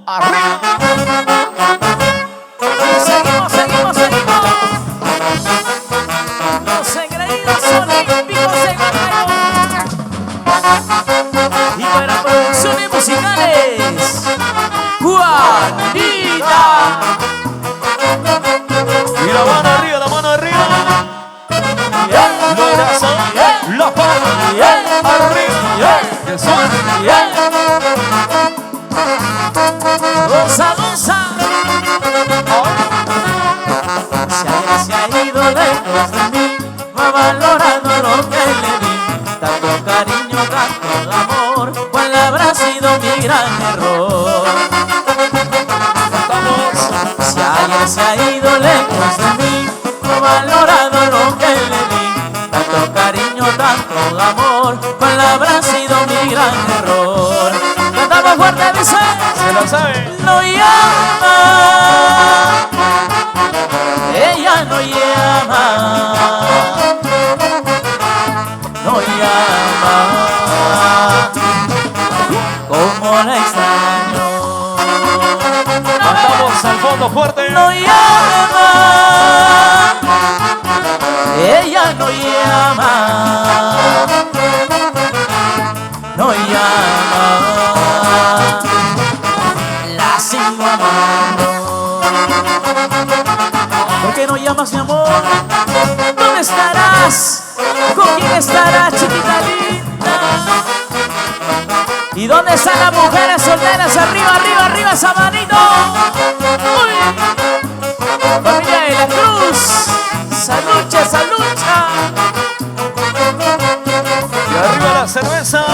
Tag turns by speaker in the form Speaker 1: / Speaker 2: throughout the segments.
Speaker 1: Arriba.
Speaker 2: Seguimos, seguimos, seguimos. Los engreídos olímpicos en Macayo. Y para producciones musicales, Juanita.
Speaker 1: Y la mano arriba, la mano arriba. Los brazos, la palma, arriba. Que suena.
Speaker 2: Goza, goza. Si alguien se ha ido lejos de mí, no ha valorado lo que le di. Tanto cariño, tanto amor, ¿cuál habrá sido mi gran error? Si alguien se ha ido lejos de mí, no ha valorado lo que le di. Tanto cariño, tanto amor, ¿cuál habrá sido mi gran error? Cantamos fuerte, dice.
Speaker 1: Se lo sabe.
Speaker 2: No llama, ella no llama, no llama, como la extraño.
Speaker 1: Cantamos al fondo fuerte.
Speaker 2: No llama, ella no llama, no llama, la sigo amando. ¿Por qué no llamas, mi amor? ¿Dónde estarás? ¿Con quién estarás, chiquita linda? ¿Y dónde están las mujeres solteras? Arriba, arriba, arriba, esa manito. ¡Uy! Familia de la Cruz, salucha, salucha.
Speaker 1: Y arriba la cerveza.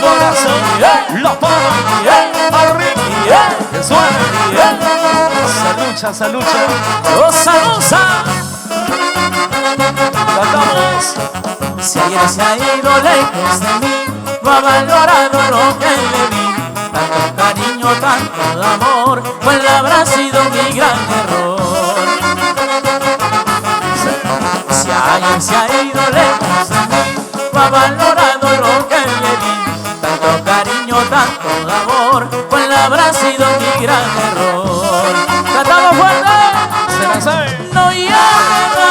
Speaker 1: Los brazos, la palma, arriba. Que suena. Salucha, salucha.
Speaker 2: Goza, goza.
Speaker 1: Cantamos.
Speaker 2: Si alguien se ha ido lejos de mí, no ha valorado lo que le di. Tanto cariño, tanto amor, ¿cuál habrá sido mi gran error? Si alguien se ha ido lejos de mí, no ha valorado lo que le di. Tanto cariño, tanto amor, ¿cuál habrá sido mi gran error? ¡Cantamos fuerte!
Speaker 1: Se la sabe.
Speaker 2: No llama,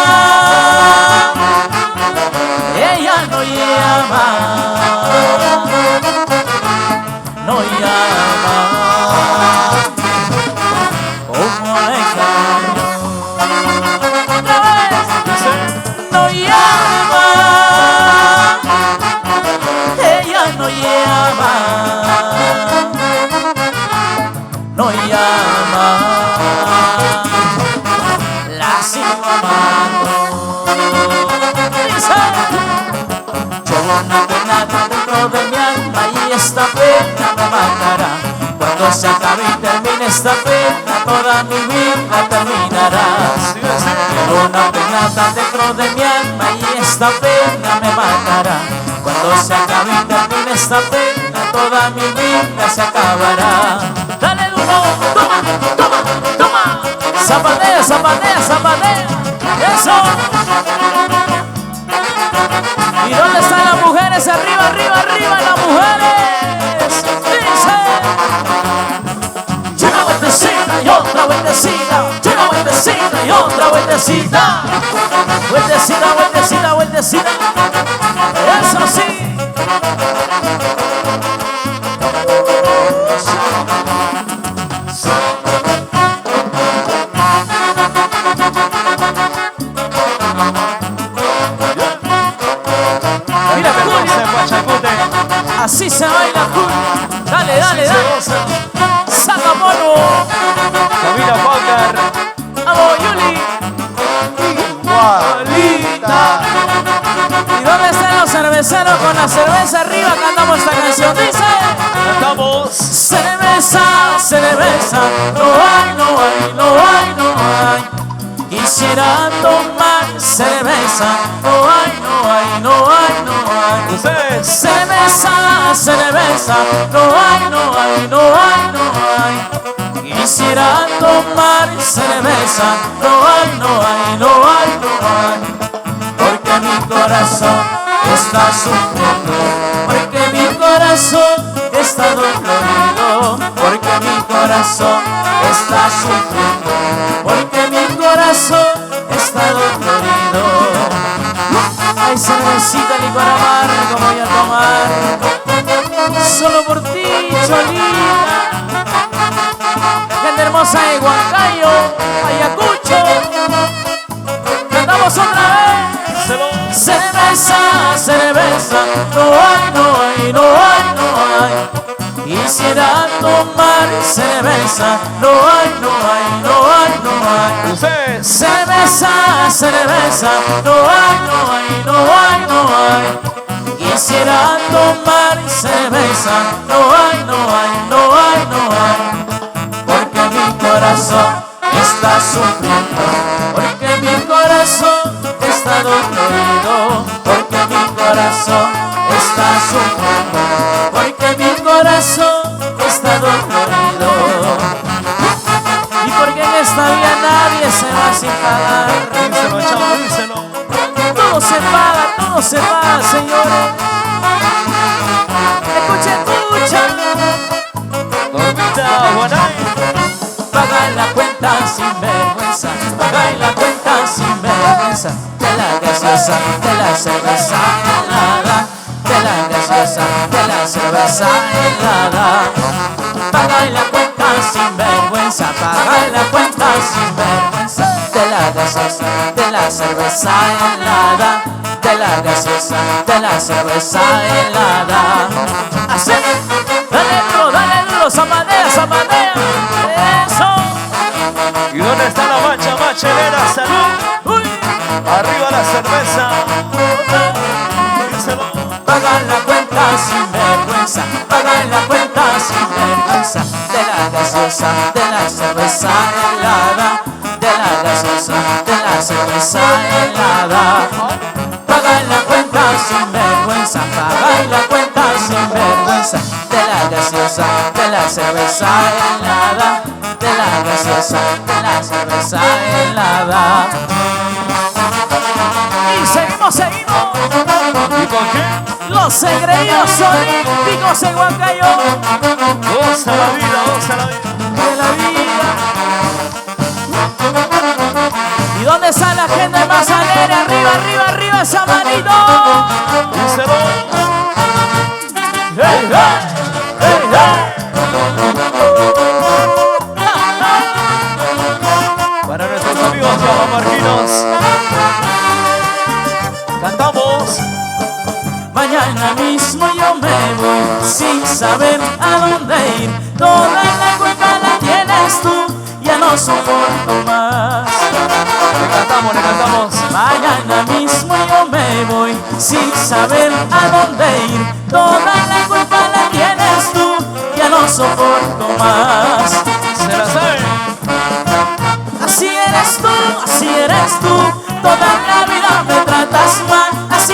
Speaker 2: ella no llama, no llama, como la extraño. Otra vez. No llama, ella no llama, no llama, la sigo amando. Dice, llevo una pena dentro de mi alma y esta pena me matará. Cuando se acabe y termine esta pena, toda mi vida terminará. Llevo una pena dentro de mi alma y esta pena me matará. Cuando se acabe y termine esta pena, toda mi vida se acabará. Dale duro, toma, toma, toma. Zapatea, zapatea, zapatea. Eso. ¿Y dónde están las mujeres? Arriba, arriba, arriba, las mujeres. Dice. Una vueltecita y otra vueltecita. Una vueltecita y otra vueltecita. Vueltecita, vueltecita, vueltecita. Eso sí. Mira, así se baila, cool. Dale, dale, dale. Saca polvo.
Speaker 1: Camila Walker.
Speaker 2: Vamos, Yuli.
Speaker 1: Igualita.
Speaker 2: ¿Y dónde están los cerveceros con la cerveza arriba? Cantamos esta canción. Dice.
Speaker 1: Cantamos.
Speaker 2: Cerveza, cerveza. No hay, no hay, no hay, no hay. Quisiera tomar cerveza. No hay, no hay, no hay, no hay.
Speaker 1: Ustedes.
Speaker 2: Cerveza, cerveza. No hay, no hay, no hay, no hay. Quisiera tomar cerveza. No hay, no hay, no hay, no hay. Porque mi corazón está sufriendo. Porque mi corazón está dolorido. corazón está sufriendo, porque mi corazón está dolorido. Ay, cervecita, licor amargo voy a tomar, solo por ti, Cholita. Gente hermosa de Huancayo, Ayacucho. Cantamos otra vez. Cerveza, cerveza, no hay, no hay, no hay, no hay. Quisiera tomar cerveza, no hay, no hay, no hay, no hay. Cerveza, cerveza, no hay, no hay, no hay, no hay. Quisiera tomar cerveza, no hay, no hay, no hay, no hay. Porque mi corazón está sufriendo, porque mi corazón está dolorido, porque mi corazón está sufriendo, porque mi corazón está dolorido. Y porque en esta vida nadie se va sin pagar.
Speaker 1: Díselo, chavo, díselo.
Speaker 2: Todo se paga, señores. Escucha, escucha.
Speaker 1: Dormita, Guanay.
Speaker 2: Paga la cuenta sin vergüenza, paga la cuenta sin vergüenza. De la gaseosa, de la cerveza helada, de la gaseosa, de la cerveza helada. Paga la cuenta sin vergüenza, paga la cuenta sin vergüenza. De la gaseosa, de la cerveza helada, de la gaseosa, de la cerveza helada. Así, dale duro, zapatea, zapatea. Eso.
Speaker 1: ¿Y dónde está la mancha machelera? Salud.
Speaker 2: Uy.
Speaker 1: Arriba la cerveza. Díselo.
Speaker 2: Paga la cuenta sin vergüenza, paga la cuenta sin vergüenza. De la gaseosa, de la cerveza helada, de la gaseosa, de la cerveza helada. Paga la cuenta sin vergüenza, paga la cuenta sin vergüenza. De la gaseosa, de la cerveza helada, de la gaseosa, de la cerveza helada. Y seguimos.
Speaker 1: ¿Y con qué?
Speaker 2: Los engreídos olímpicos en Huancayo.
Speaker 1: Goza la vida, goza la vida.
Speaker 2: De la vida. ¿Y dónde está la gente más alegre? Arriba, arriba, arriba esa manito.
Speaker 1: Díselo.
Speaker 2: Hey, hey, hey, hey.
Speaker 1: Para nuestros amigos guapamarquinos, cantamos.
Speaker 2: Mañana mismo yo me voy sin saber a dónde ir. Toda la culpa la tienes tú, ya no soporto más.
Speaker 1: Le cantamos.
Speaker 2: Mañana mismo yo me voy sin saber a dónde ir. Toda la culpa la tienes tú, ya no soporto más.
Speaker 1: Se la sabe.
Speaker 2: Así eres tú, toda la vida me tratas mal. Así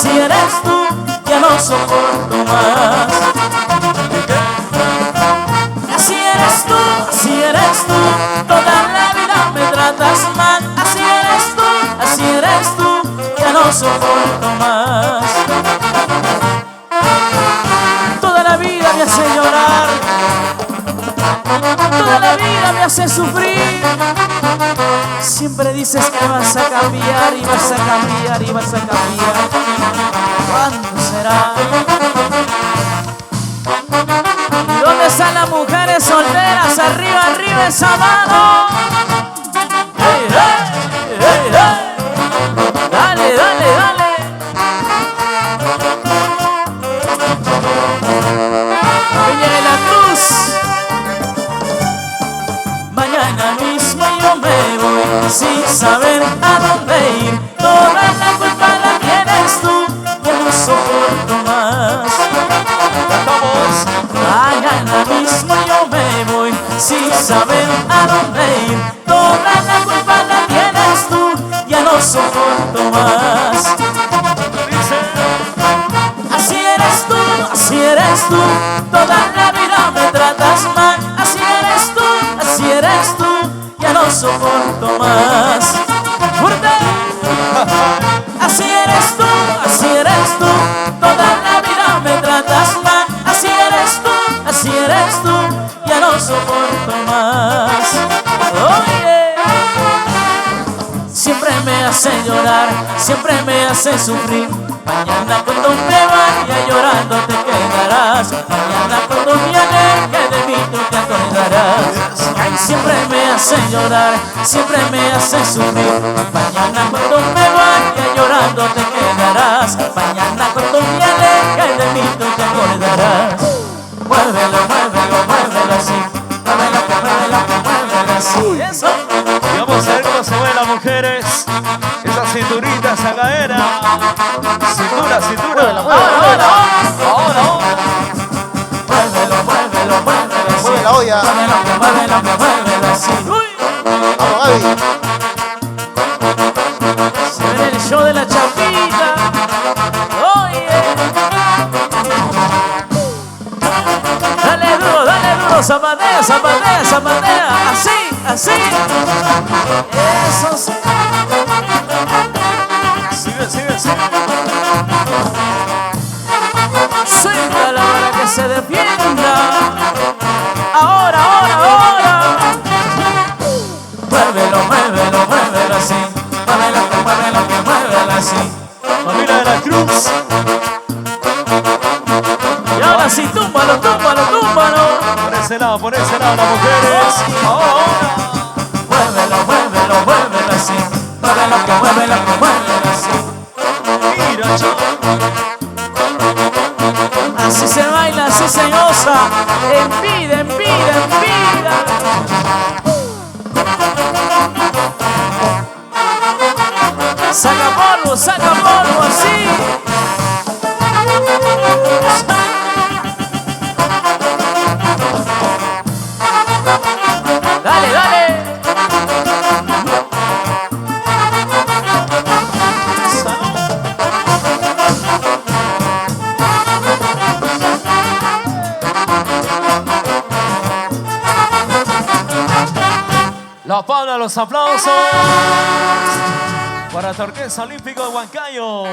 Speaker 2: eres tú, ya no soporto más. Así eres tú, toda la vida me tratas mal. Así eres tú, ya no soporto más. Toda la vida me hace llorar, toda la vida me hace sufrir. Siempre dices que vas a cambiar y vas a cambiar y vas a cambiar. ¿Cuándo será? ¿Y dónde están las mujeres solteras? Arriba, arriba esa mano. Hey, hey, hey, hey. Dale, dale, dale. Peña de la Cruz. Mañana mismo yo me voy sin saber a dónde ir. Toda la culpa la tienes tú, ya no soporto más.
Speaker 1: Cantamos.
Speaker 2: Mañana mismo yo me voy sin saber a dónde ir. Toda la culpa la tienes tú, ya no soporto más.
Speaker 1: Dice.
Speaker 2: Así eres tú, toda la vida me tratas mal. Así eres tú, ya no soporto más. ¡Fuerte! Así eres tú, toda la vida me tratas mal. Así eres tú, eres tú, ya no soporto más. Oye, siempre me hace llorar, siempre me hace sufrir. Mañana cuando me vaya llorando te quedarás. Mañana cuando me aleje de mí tú te acordarás. Ay, siempre me hace llorar, siempre me hace sufrir. Mañana cuando me vaya llorando te quedarás. Mañana cuando me aleje de mí tú te acordarás. Muévelo, muévelo, muévelo así. Muévelo, muévelo, muévelo así. Eso.
Speaker 1: Y vamos a ver cómo se mueven las mujeres. Esa cinturita, esa cadera. Cintura, cintura.
Speaker 3: Muévela, muévela, muévela.
Speaker 1: Ahora.
Speaker 2: Muévelo, muévelo, muévelo así.
Speaker 3: Mueve la olla.
Speaker 2: Muévelo, muévelo así. Uy.
Speaker 3: Vamos, Gaby.
Speaker 2: Se ve el show de la chapita. Oye. Dale duro, zapatea, zapatea, zapatea. Así, así. Eso sí.
Speaker 1: Sigue, sigue, sigue.
Speaker 2: Suéltala para que se defienda. Ahora, ahora, ahora. Muévelo, muévelo, muévelo así. Muévelo, muévelo así.
Speaker 1: Familia de la Cruz.
Speaker 2: Y ahora sí, túmbalo, túmbalo, túmbalo.
Speaker 1: Por ese lado, las mujeres. Ahora.
Speaker 2: Muévelo, muévelo, muévelo así. Muévelo, así.
Speaker 1: Mira, chao.
Speaker 2: Así se baila, así se goza. En vida, en vida, en vida. Saca polvo, así. Dale, dale.
Speaker 1: La palma, los aplausos para Torquesa Olímpico de Huancayo.